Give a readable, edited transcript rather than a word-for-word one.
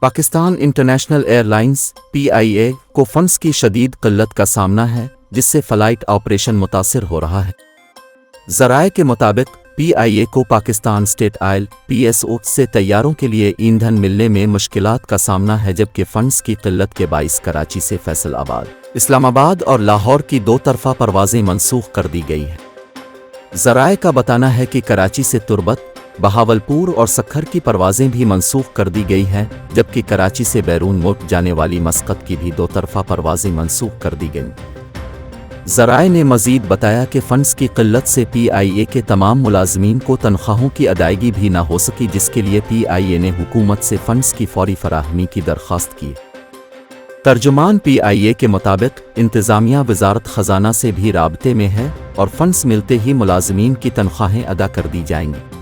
Pakistan international airlines (PIA) को funds की शदीद किल्लत का सामना है, जिससे फ़्लाइट ऑपरेशन मुतासिर हो रहा है। ज़राए के मुताबिक PIA को पाकिस्तान स्टेट ऑयल (PSO) से तैयारों के लिए ईंधन मिलने में मुश्किलात का सामना है, जबकि फंड्स की किल्लत के बाइस कराची से फैसलाबाद, इस्लामाबाद और लाहौर की दो तरफ़ा परवाज़ें मनसूख कर दी गई हैं। ज़राए का बताना है कि कराची से तुर्बत, बहावलपुर और सक्खर की परवाज़ें भी मनसूख कर दी गई हैं, जबकि कराची से बैरून मुल्क जाने वाली मस्कत की भी दो तरफ़ा परवाज़ें मनसूख कर दी गईं। ज़राए ने मज़ीद बताया कि फ़ंड्स की किल्लत से PIA के तमाम मुलाज़मीन को तनख्वाहों की अदायगी भी न हो सकी, जिसके लिए PIA ने हुकूमत से फ़ंड्स की फ़ौरी फराहमी की दरख्वास्त की। तर्जुमान PIA के मुताबिक इंतज़ामिया वज़ारत ख़ज़ाना से भी राब्ते में है और फंड्स मिलते ही मुलाज़मीन की तनख्वाहें अदा कर दी जाएंगी।